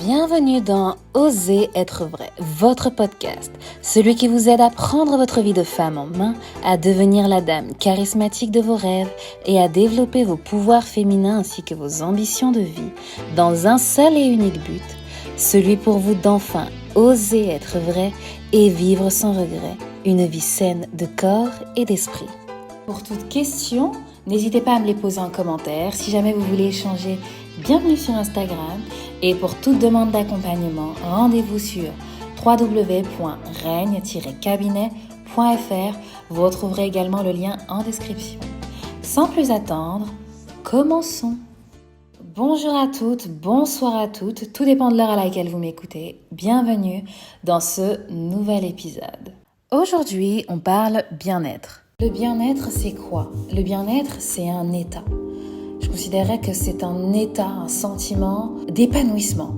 Bienvenue dans Oser être vrai, votre podcast, celui qui vous aide à prendre votre vie de femme en main, à devenir la dame charismatique de vos rêves et à développer vos pouvoirs féminins ainsi que vos ambitions de vie dans un seul et unique but, celui pour vous d'enfin oser être vrai et vivre sans regret, une vie saine de corps et d'esprit. Pour toute question, n'hésitez pas à me les poser en commentaire. Si jamais vous voulez échanger, bienvenue sur Instagram. Et pour toute demande d'accompagnement, rendez-vous sur www.reigne-cabinet.fr. Vous retrouverez également le lien en description. Sans plus attendre, commençons. Bonjour à toutes, bonsoir à toutes, tout dépend de l'heure à laquelle vous m'écoutez. Bienvenue dans ce nouvel épisode. Aujourd'hui, on parle bien-être. Le bien-être, c'est quoi? Le bien-être, c'est un état. Je considérerais que c'est un état, un sentiment d'épanouissement,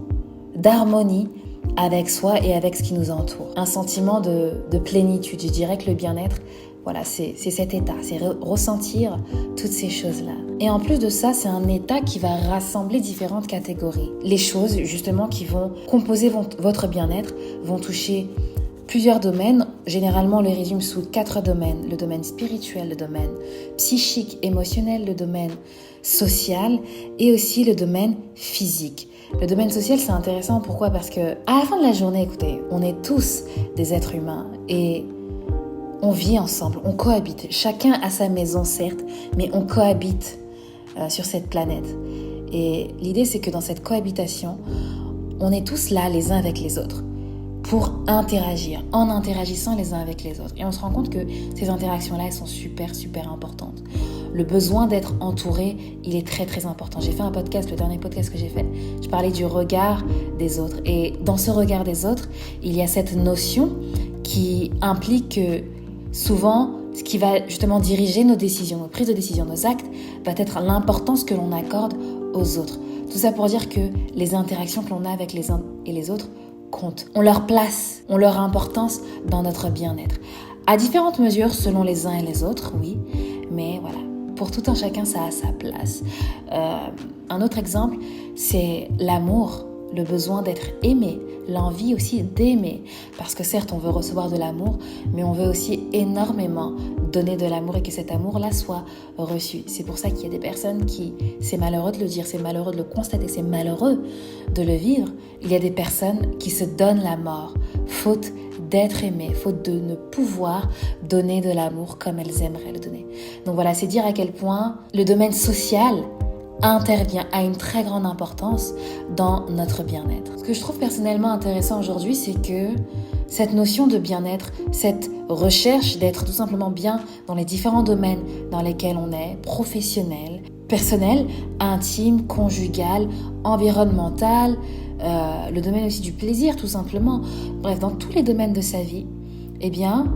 d'harmonie avec soi et avec ce qui nous entoure. Un sentiment de plénitude. Je dirais que le bien-être, voilà, c'est cet état, c'est ressentir toutes ces choses-là. Et en plus de ça, c'est un état qui va rassembler différentes catégories. Les choses, justement, qui vont composer votre bien-être vont toucher plusieurs domaines. Généralement, on les résume sous 4 domaines. Le domaine spirituel, le domaine psychique, émotionnel, le domaine social et aussi le domaine physique. Le domaine social, c'est intéressant. Pourquoi? Parce que à la fin de la journée, écoutez, on est tous des êtres humains et on vit ensemble, on cohabite. Chacun a sa maison, certes, mais on cohabite sur cette planète. Et l'idée, c'est que dans cette cohabitation, on est tous là les uns avec les autres pour interagir, en interagissant les uns avec les autres. Et on se rend compte que ces interactions-là, elles sont super importantes. Le besoin d'être entouré, il est très important. J'ai fait un podcast, le dernier podcast que j'ai fait, je parlais du regard des autres. Et dans ce regard des autres, il y a cette notion qui implique que souvent, ce qui va justement diriger nos décisions, nos prises de décision, nos actes, va être l'importance que l'on accorde aux autres. Tout ça pour dire que les interactions que l'on a avec les uns et les autres comptent. On leur place, on leur importance dans notre bien-être. À différentes mesures, selon les uns et les autres, oui, mais voilà. Pour tout un chacun, ça a sa place. Un autre exemple, c'est l'amour, le besoin d'être aimé, l'envie aussi d'aimer. Parce que certes, on veut recevoir de l'amour, mais on veut aussi énormément donner de l'amour et que cet amour-là soit reçu. C'est pour ça qu'il y a des personnes qui, c'est malheureux de le dire, c'est malheureux de le constater, c'est malheureux de le vivre. Il y a des personnes qui se donnent la mort, faute d'être aimées, faute de ne pouvoir donner de l'amour comme elles aimeraient le donner. Donc voilà, c'est dire à quel point le domaine social intervient à une très grande importance dans notre bien-être. Ce que je trouve personnellement intéressant aujourd'hui, c'est que cette notion de bien-être, cette recherche d'être tout simplement bien dans les différents domaines dans lesquels on est, professionnel, personnel, intime, conjugal, environnemental, le domaine aussi du plaisir tout simplement, bref, dans tous les domaines de sa vie, eh bien,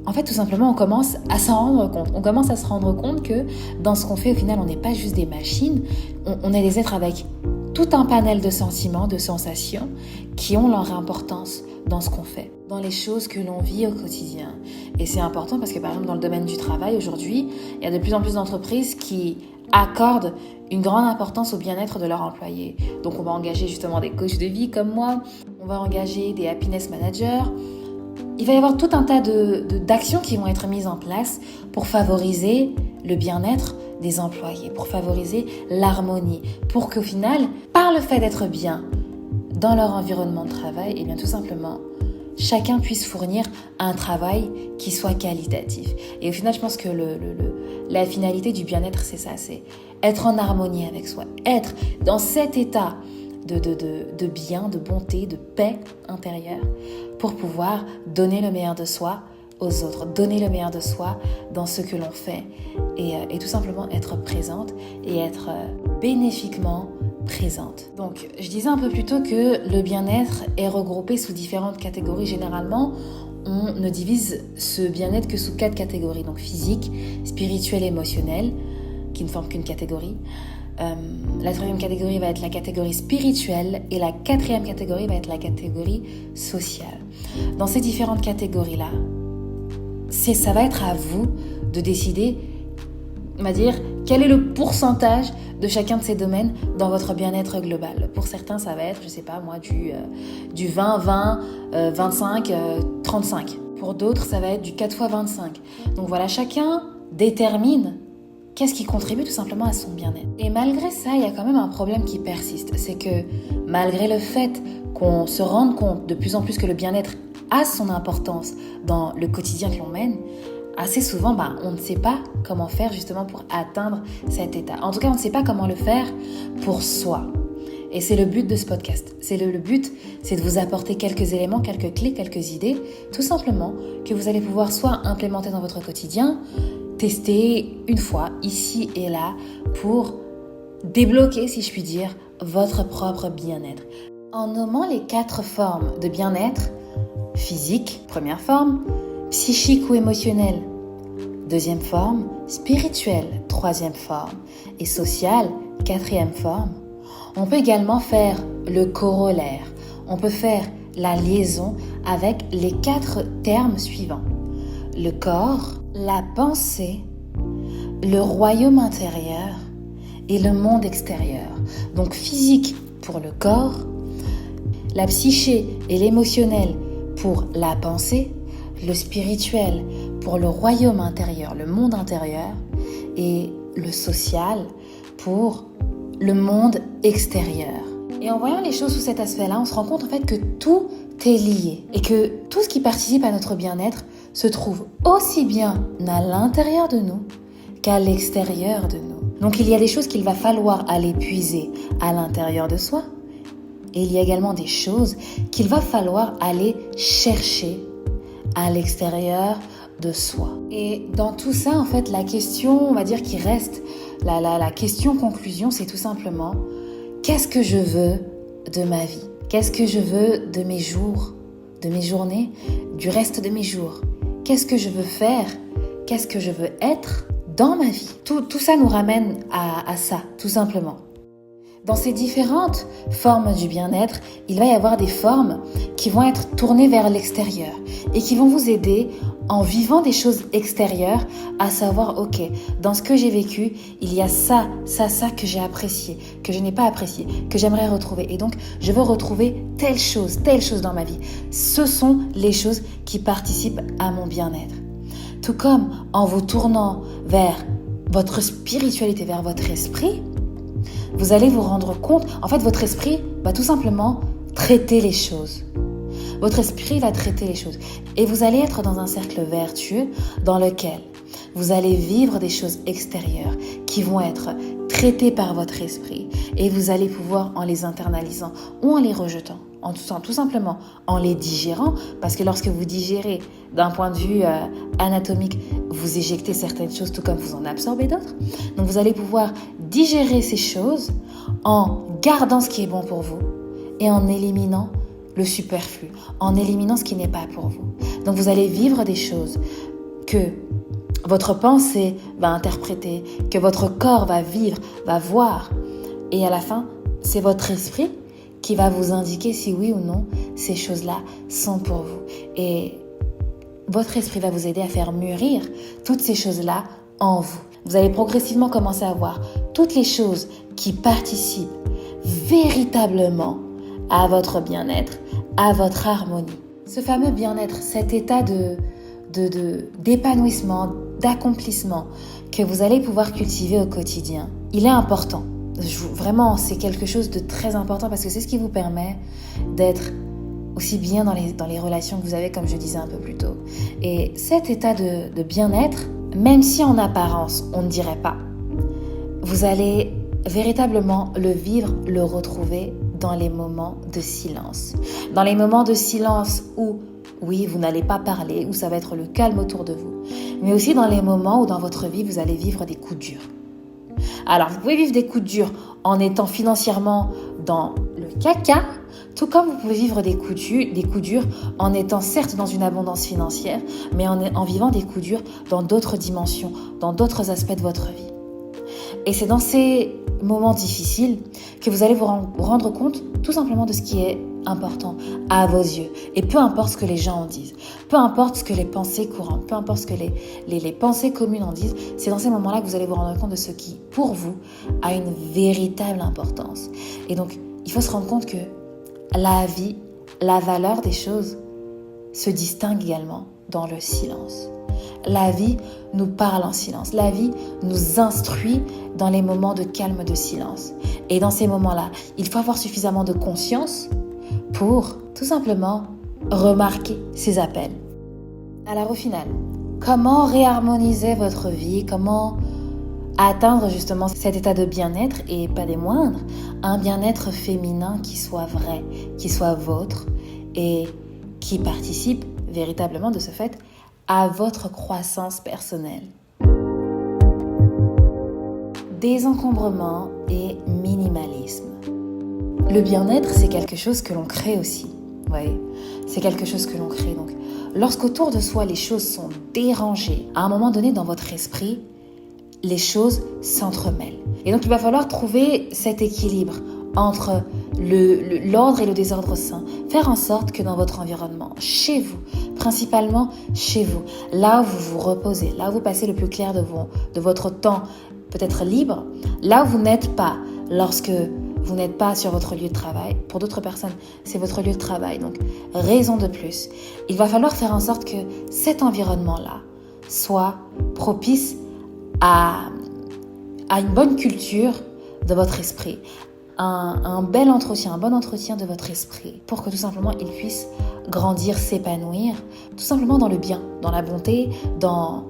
en fait, tout simplement, on commence à s'en rendre compte. On commence à se rendre compte que dans ce qu'on fait, au final, on n'est pas juste des machines. On est des êtres avec tout un panel de sentiments, de sensations qui ont leur importance dans ce qu'on fait, dans les choses que l'on vit au quotidien. Et c'est important parce que, par exemple, dans le domaine du travail, aujourd'hui, il y a de plus en plus d'entreprises qui accordent une grande importance au bien-être de leurs employés. Donc, on va engager justement des coachs de vie comme moi. On va engager des happiness managers. Il va y avoir tout un tas d'actions qui vont être mises en place pour favoriser le bien-être des employés, pour favoriser l'harmonie, pour qu'au final, par le fait d'être bien dans leur environnement de travail, et bien tout simplement, chacun puisse fournir un travail qui soit qualitatif. Et au final, je pense que la finalité du bien-être, c'est ça, c'est être en harmonie avec soi, être dans cet état de bien, de bonté, de paix intérieure pour pouvoir donner le meilleur de soi aux autres, donner le meilleur de soi dans ce que l'on fait et tout simplement être présente et être bénéfiquement présente. Donc, je disais un peu plus tôt que le bien-être est regroupé sous différentes catégories. Généralement, on ne divise ce bien-être que sous 4 catégories, donc physique, spirituel, émotionnel, qui ne forment qu'une catégorie. La 3e catégorie va être la catégorie spirituelle et la 4e catégorie va être la catégorie sociale. Dans ces différentes catégories-là, ça va être à vous de décider on va dire, quel est le pourcentage de chacun de ces domaines dans votre bien-être global. Pour certains, ça va être, je sais pas moi, du 20, 20, 25, 35. Pour d'autres, ça va être du 4 x 25. Donc voilà, chacun détermine qu'est-ce qui contribue tout simplement à son bien-être. Et malgré ça, il y a quand même un problème qui persiste. C'est que malgré le fait qu'on se rende compte de plus en plus que le bien-être a son importance dans le quotidien que l'on mène, assez souvent, on ne sait pas comment faire justement pour atteindre cet état. En tout cas, on ne sait pas comment le faire pour soi. Et c'est le but de ce podcast. Le but, c'est de vous apporter quelques éléments, quelques clés, quelques idées, tout simplement, que vous allez pouvoir soit implémenter dans votre quotidien, tester une fois, ici et là, pour débloquer, si je puis dire, votre propre bien-être. En nommant les 4 formes de bien-être, physique, première forme, psychique ou émotionnel, deuxième forme, spirituelle, troisième forme, et sociale, quatrième forme. On peut également faire le corollaire. On peut faire la liaison avec les 4 termes suivants. Le corps, la pensée, le royaume intérieur et le monde extérieur. Donc physique pour le corps, la psyché et l'émotionnel pour la pensée, le spirituel pour le royaume intérieur, le monde intérieur, et le social pour le monde extérieur. Et en voyant les choses sous cet aspect-là, on se rend compte en fait que tout est lié et que tout ce qui participe à notre bien-être se trouve aussi bien à l'intérieur de nous qu'à l'extérieur de nous. Donc il y a des choses qu'il va falloir aller puiser à l'intérieur de soi, et il y a également des choses qu'il va falloir aller chercher à l'extérieur de soi. Et dans tout ça, en fait, la question, on va dire, qui reste, la question conclusion, c'est tout simplement, qu'est-ce que je veux de ma vie? Qu'est-ce que je veux de mes jours, de mes journées, du reste de mes jours? Qu'est-ce que je veux faire? Qu'est-ce que je veux être dans ma vie? Tout ça nous ramène à ça, tout simplement. Dans ces différentes formes du bien-être, il va y avoir des formes qui vont être tournées vers l'extérieur et qui vont vous aider en vivant des choses extérieures à savoir, ok, dans ce que j'ai vécu, il y a ça que j'ai apprécié, que je n'ai pas apprécié, que j'aimerais retrouver. Et donc, je veux retrouver telle chose dans ma vie. Ce sont les choses qui participent à mon bien-être. Tout comme en vous tournant vers votre spiritualité, vers votre esprit, vous allez vous rendre compte, en fait, votre esprit va tout simplement traiter les choses. Votre esprit va traiter les choses. Et vous allez être dans un cercle vertueux dans lequel vous allez vivre des choses extérieures qui vont être traitées par votre esprit. Et vous allez pouvoir, en les internalisant ou en les rejetant, tout simplement en les digérant, parce que lorsque vous digérez d'un point de vue anatomique, vous éjectez certaines choses tout comme vous en absorbez d'autres. Donc vous allez pouvoir digérer ces choses en gardant ce qui est bon pour vous et en éliminant le superflu, en éliminant ce qui n'est pas pour vous. Donc vous allez vivre des choses que votre pensée va interpréter, que votre corps va vivre, va voir. Et à la fin, c'est votre esprit qui va vous indiquer si oui ou non ces choses-là sont pour vous. Et votre esprit va vous aider à faire mûrir toutes ces choses-là en vous. Vous allez progressivement commencer à voir toutes les choses qui participent véritablement à votre bien-être, à votre harmonie. Ce fameux bien-être, cet état d'épanouissement, d'accomplissement que vous allez pouvoir cultiver au quotidien, il est important. Vraiment, c'est quelque chose de très important parce que c'est ce qui vous permet d'être aussi bien dans les relations que vous avez, comme je disais un peu plus tôt. Et cet état de bien-être, même si en apparence, on ne dirait pas, vous allez véritablement le vivre, le retrouver dans les moments de silence. Dans les moments de silence où, oui, vous n'allez pas parler, où ça va être le calme autour de vous, mais aussi dans les moments où dans votre vie, vous allez vivre des coups durs. Alors, vous pouvez vivre des coups durs en étant financièrement dans le caca, tout comme vous pouvez vivre des coups durs en étant certes dans une abondance financière, mais en vivant des coups durs dans d'autres dimensions, dans d'autres aspects de votre vie. Et c'est dans ces moments difficiles que vous allez vous rendre compte tout simplement de ce qui est important à vos yeux. Et peu importe ce que les gens en disent, peu importe ce que les pensées courantes, peu importe ce que les pensées communes en disent, c'est dans ces moments-là que vous allez vous rendre compte de ce qui, pour vous, a une véritable importance. Et donc, il faut se rendre compte que la vie, la valeur des choses se distingue également dans le silence. La vie nous parle en silence. La vie nous instruit dans les moments de calme, de silence. Et dans ces moments-là, il faut avoir suffisamment de conscience pour tout simplement remarquer ces appels. Alors au final, comment réharmoniser votre vie? Comment atteindre justement cet état de bien-être et pas des moindres, un bien-être féminin qui soit vrai, qui soit vôtre et qui participe véritablement de ce fait à votre croissance personnelle. Désencombrement et minimalisme. Le bien-être, c'est quelque chose que l'on crée aussi. Oui, c'est quelque chose que l'on crée. Donc, lorsqu'autour de soi, les choses sont dérangées, à un moment donné dans votre esprit, les choses s'entremêlent. Et donc, il va falloir trouver cet équilibre entre l'ordre et le désordre sain. Faire en sorte que dans votre environnement, chez vous, principalement chez vous, là où vous vous reposez, là où vous passez le plus clair de votre temps peut-être libre, là où vous n'êtes pas lorsque vous n'êtes pas sur votre lieu de travail. Pour d'autres personnes, c'est votre lieu de travail. Donc, raison de plus. Il va falloir faire en sorte que cet environnement-là soit propice à une bonne culture de votre esprit, un bel entretien, un bon entretien de votre esprit pour que tout simplement il puisse grandir, s'épanouir, tout simplement dans le bien, dans la bonté, dans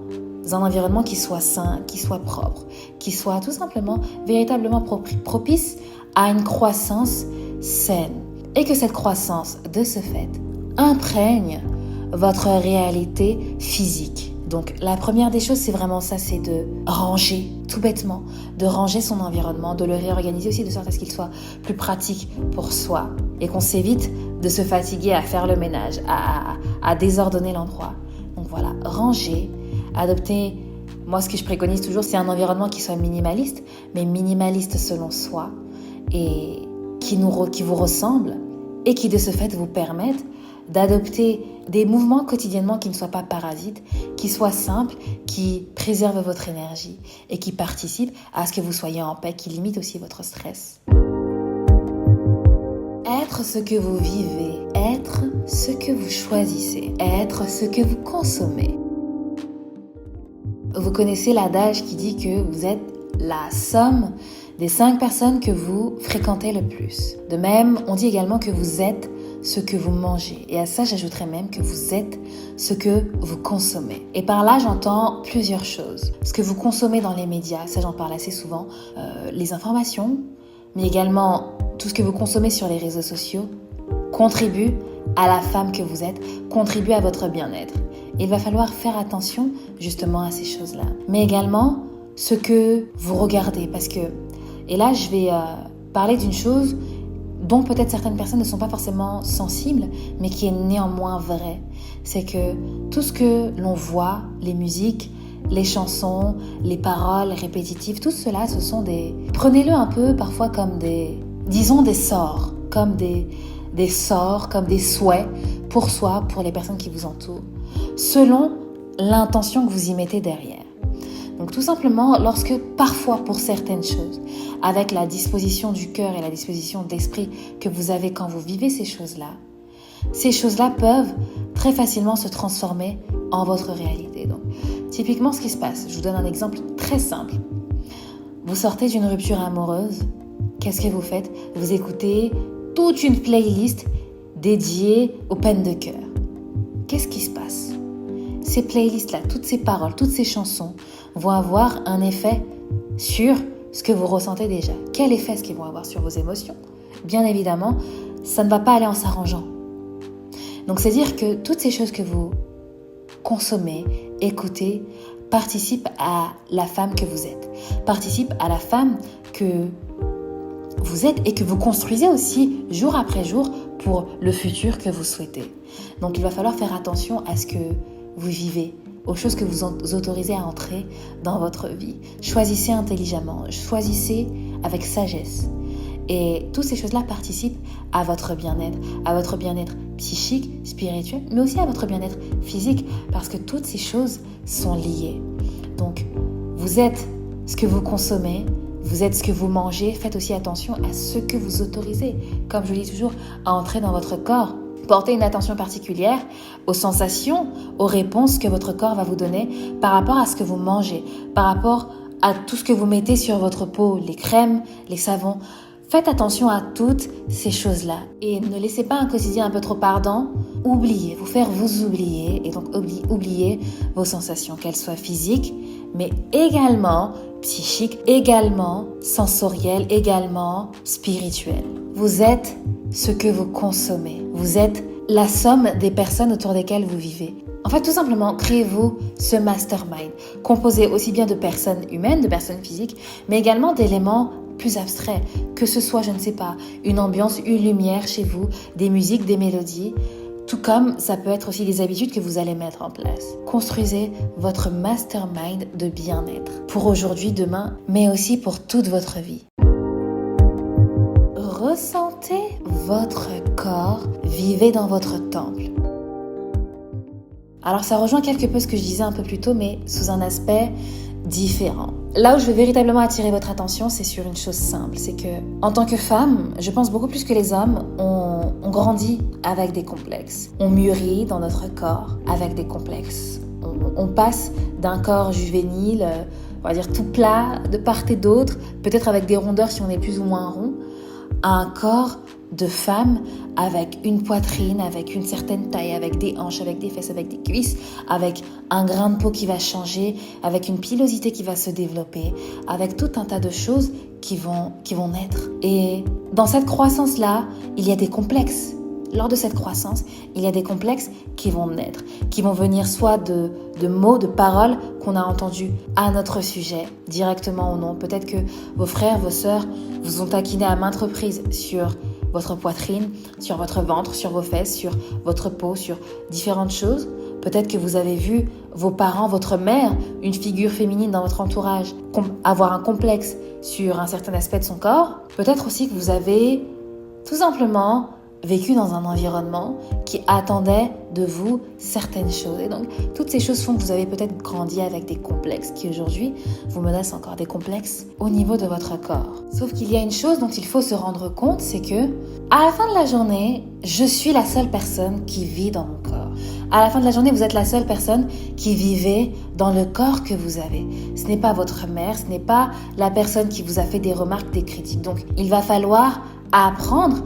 un environnement qui soit sain, qui soit propre, qui soit tout simplement véritablement propice à une croissance saine. Et que cette croissance, de ce fait, imprègne votre réalité physique. Donc la première des choses, c'est vraiment ça, c'est de ranger, tout bêtement, de ranger son environnement, de le réorganiser aussi de sorte à ce qu'il soit plus pratique pour soi et qu'on s'évite de se fatiguer à faire le ménage, à désordonner l'endroit. Donc voilà, ranger, adopter, moi ce que je préconise toujours, c'est un environnement qui soit minimaliste, mais minimaliste selon soi et qui vous ressemble et qui de ce fait vous permette d'adopter des mouvements quotidiennement qui ne soient pas parasites, qui soient simples, qui préservent votre énergie et qui participent à ce que vous soyez en paix, qui limitent aussi votre stress. Être ce que vous vivez, être ce que vous choisissez, être ce que vous consommez. Vous connaissez l'adage qui dit que vous êtes la somme des 5 personnes que vous fréquentez le plus. De même, on dit également que vous êtes ce que vous mangez. Et à ça, j'ajouterais même que vous êtes ce que vous consommez. Et par là, j'entends plusieurs choses. Ce que vous consommez dans les médias, ça j'en parle assez souvent, les informations, mais également tout ce que vous consommez sur les réseaux sociaux contribue à la femme que vous êtes, contribue à votre bien-être. Il va falloir faire attention justement à ces choses-là. Mais également, ce que vous regardez. Parce que, et là, je vais parler d'une chose dont peut-être certaines personnes ne sont pas forcément sensibles, mais qui est néanmoins vrai. C'est que tout ce que l'on voit, les musiques, les chansons, les paroles répétitives, tout cela, ce sont prenez-le un peu parfois comme des sorts, comme des sorts, comme des souhaits pour soi, pour les personnes qui vous entourent, selon l'intention que vous y mettez derrière. Donc tout simplement, lorsque parfois pour certaines choses, avec la disposition du cœur et la disposition d'esprit que vous avez quand vous vivez ces choses-là peuvent très facilement se transformer en votre réalité. Donc typiquement ce qui se passe, je vous donne un exemple très simple. Vous sortez d'une rupture amoureuse, qu'est-ce que vous faites? Vous écoutez toute une playlist dédiée aux peines de cœur. Qu'est-ce qui se passe? Ces playlists-là, toutes ces paroles, toutes ces chansons vont avoir un effet sur ce que vous ressentez déjà. Quel effet est-ce qu'ils vont avoir sur vos émotions? Bien évidemment, ça ne va pas aller en s'arrangeant. Donc c'est dire que toutes ces choses que vous consommez, écoutez, participent à la femme que vous êtes, participent à la femme que vous êtes et que vous construisez aussi jour après jour pour le futur que vous souhaitez. Donc il va falloir faire attention à ce que vous vivez, aux choses que vous autorisez à entrer dans votre vie. Choisissez intelligemment, choisissez avec sagesse Et toutes ces choses-là participent à votre bien-être psychique, spirituel, mais aussi à votre bien-être physique, parce que toutes ces choses sont liées. Donc, vous êtes ce que vous consommez, vous êtes ce que vous mangez. Faites aussi attention à ce que vous autorisez, comme je le dis toujours, à entrer dans votre corps. Portez une attention particulière aux sensations, aux réponses que votre corps va vous donner par rapport à ce que vous mangez, par rapport à tout ce que vous mettez sur votre peau, les crèmes, les savons. Faites attention à toutes ces choses-là et ne laissez pas un quotidien un peu trop ardent vous faire vous oublier et donc oublier vos sensations, qu'elles soient physiques, mais également psychiques, également sensorielles, également spirituelles. Vous êtes ce que vous consommez. Vous êtes la somme des personnes autour desquelles vous vivez. En fait, tout simplement, créez-vous ce mastermind, composé aussi bien de personnes humaines, de personnes physiques, mais également d'éléments plus abstraits, que ce soit, je ne sais pas, une ambiance, une lumière chez vous, des musiques, des mélodies, tout comme ça peut être aussi des habitudes que vous allez mettre en place. Construisez votre mastermind de bien-être pour aujourd'hui, demain, mais aussi pour toute votre vie. Ressentez votre corps, vivez dans votre temple. Alors ça rejoint quelque peu ce que je disais un peu plus tôt, mais sous un aspect différent. Là où je veux véritablement attirer votre attention, c'est sur une chose simple, c'est que en tant que femme, je pense beaucoup plus que les hommes, on grandit avec des complexes. On mûrit dans notre corps avec des complexes. On passe d'un corps juvénile, on va dire tout plat, de part et d'autre, peut-être avec des rondeurs si on est plus ou moins rond, à un corps de femme avec une poitrine, avec une certaine taille, avec des hanches, avec des fesses, avec des cuisses, avec un grain de peau qui va changer, avec une pilosité qui va se développer, avec tout un tas de choses qui vont naître. Et dans cette croissance-là, il y a des complexes. Lors de cette croissance, il y a des complexes qui vont naître, qui vont venir soit de mots, de paroles qu'on a entendus à notre sujet, directement ou non. Peut-être que vos frères, vos sœurs vous ont taquiné à maintes reprises sur votre poitrine, sur votre ventre, sur vos fesses, sur votre peau, sur différentes choses. Peut-être que vous avez vu vos parents, votre mère, une figure féminine dans votre entourage, avoir un complexe sur un certain aspect de son corps. Peut-être aussi que vous avez tout simplement vécu dans un environnement qui attendait de vous certaines choses. Et donc, toutes ces choses font que vous avez peut-être grandi avec des complexes qui aujourd'hui vous menacent encore, des complexes au niveau de votre corps. Sauf qu'il y a une chose dont il faut se rendre compte, c'est que à la fin de la journée, je suis la seule personne qui vit dans mon corps. À la fin de la journée, vous êtes la seule personne qui vivait dans le corps que vous avez. Ce n'est pas votre mère, ce n'est pas la personne qui vous a fait des remarques, des critiques. Donc, il va falloir apprendre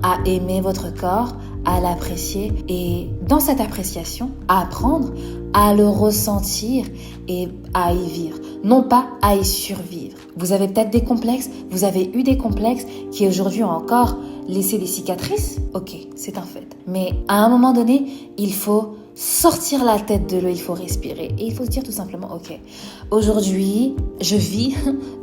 à aimer votre corps, à l'apprécier et dans cette appréciation, apprendre à le ressentir et à y vivre, non pas à y survivre. Vous avez peut-être des complexes, vous avez eu des complexes qui aujourd'hui ont encore laissé des cicatrices, ok, c'est un fait. Mais à un moment donné, il faut sortir la tête de l'eau, il faut respirer et il faut se dire tout simplement, ok, aujourd'hui, je vis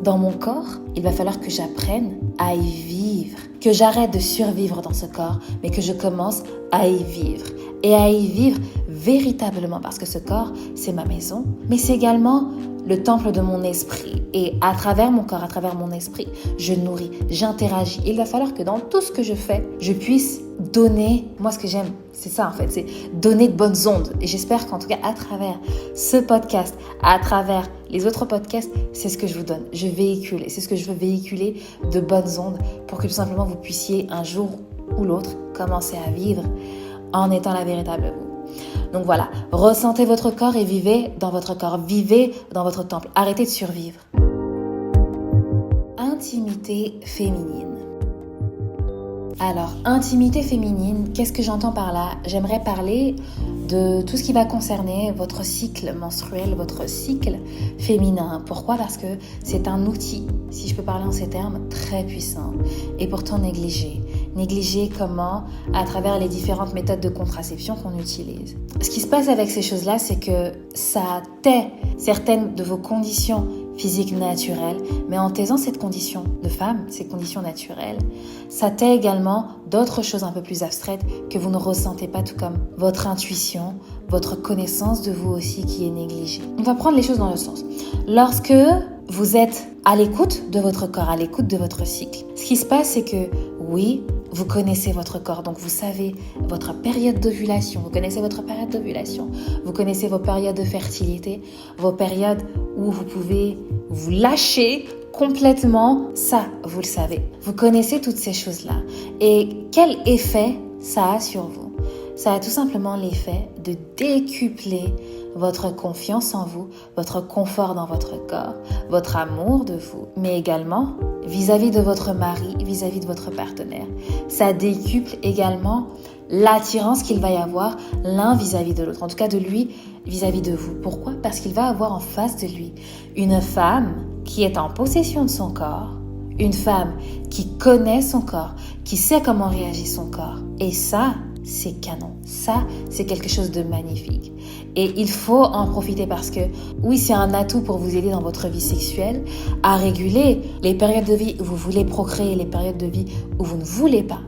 dans mon corps, il va falloir que j'apprenne à y vivre, que j'arrête de survivre dans ce corps, mais que je commence à y vivre. Et à y vivre véritablement, parce que ce corps, c'est ma maison, mais c'est également le temple de mon esprit. Et à travers mon corps, à travers mon esprit, je nourris, j'interagis. Il va falloir que dans tout ce que je fais, je puisse donner, moi ce que j'aime, c'est ça en fait, c'est donner de bonnes ondes. Et j'espère qu'en tout cas, à travers ce podcast, à travers les autres podcasts, c'est ce que je vous donne. Je véhicule, et c'est ce que je veux véhiculer, de bonnes ondes, pour que tout simplement vous puissiez un jour ou l'autre commencer à vivre en étant la véritable vous. Donc voilà, ressentez votre corps et vivez dans votre corps, vivez dans votre temple, arrêtez de survivre. Intimité féminine. Alors, intimité féminine, qu'est-ce que j'entends par là ? J'aimerais parler de tout ce qui va concerner votre cycle menstruel, votre cycle féminin. Pourquoi ? Parce que c'est un outil, si je peux parler en ces termes, très puissant et pourtant négligé. Négligé comment ? À travers les différentes méthodes de contraception qu'on utilise. Ce qui se passe avec ces choses-là, c'est que ça tait certaines de vos conditions physiques naturelles, mais en taisant cette condition de femme, ces conditions naturelles, ça tait également d'autres choses un peu plus abstraites que vous ne ressentez pas, tout comme votre intuition, votre connaissance de vous aussi qui est négligée. On va prendre les choses dans le sens. Lorsque vous êtes à l'écoute de votre corps, à l'écoute de votre cycle. Ce qui se passe, c'est que oui, vous connaissez votre corps, donc vous savez votre période d'ovulation, vous connaissez votre période d'ovulation, vous connaissez vos périodes de fertilité, vos périodes où vous pouvez vous lâcher complètement, ça, vous le savez. Vous connaissez toutes ces choses-là. Et quel effet ça a sur vous? Ça a tout simplement l'effet de décupler votre confiance en vous, votre confort dans votre corps, votre amour de vous, mais également vis-à-vis de votre mari, vis-à-vis de votre partenaire. Ça décuple également l'attirance qu'il va y avoir l'un vis-à-vis de l'autre, en tout cas de lui vis-à-vis de vous. Pourquoi? Parce qu'il va avoir en face de lui une femme qui est en possession de son corps, une femme qui connaît son corps, qui sait comment réagit son corps. Et ça, c'est canon. Ça, c'est quelque chose de magnifique. Et il faut en profiter parce que, oui, c'est un atout pour vous aider dans votre vie sexuelle à réguler les périodes de vie où vous voulez procréer, les périodes de vie où vous ne voulez pas.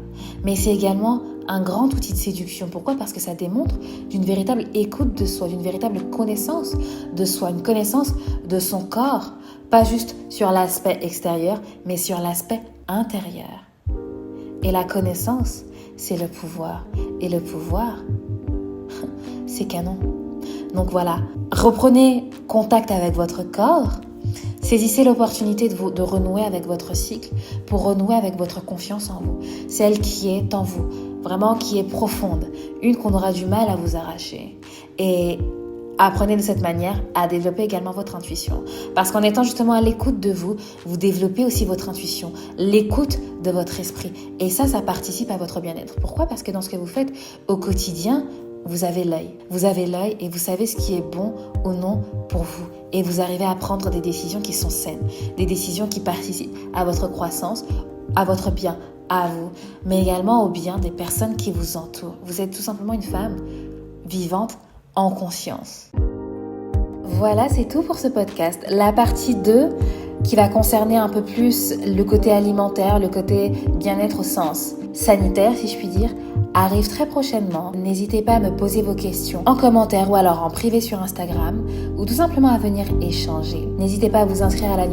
Mais c'est également un grand outil de séduction. Pourquoi? Parce que ça démontre d'une véritable écoute de soi, d'une véritable connaissance de soi, une connaissance de son corps, pas juste sur l'aspect extérieur, mais sur l'aspect intérieur. Et la connaissance, c'est le pouvoir. Et le pouvoir, c'est canon. Donc voilà, reprenez contact avec votre corps, saisissez l'opportunité de renouer avec votre cycle pour renouer avec votre confiance en vous, celle qui est en vous, vraiment qui est profonde, une qu'on aura du mal à vous arracher. Et apprenez de cette manière à développer également votre intuition. Parce qu'en étant justement à l'écoute de vous, vous développez aussi votre intuition, l'écoute de votre esprit. Et ça participe à votre bien-être. Pourquoi? Parce que dans ce que vous faites au quotidien, vous avez l'œil. Vous avez l'œil et vous savez ce qui est bon ou non pour vous. Et vous arrivez à prendre des décisions qui sont saines, des décisions qui participent à votre croissance, à votre bien, à vous, mais également au bien des personnes qui vous entourent. Vous êtes tout simplement une femme vivante en conscience. Voilà, c'est tout pour ce podcast. La partie 2 qui va concerner un peu plus le côté alimentaire, le côté bien-être au sens sanitaire, si je puis dire, arrive très prochainement. N'hésitez pas à me poser vos questions en commentaire ou alors en privé sur Instagram ou tout simplement à venir échanger. N'hésitez pas à vous inscrire à la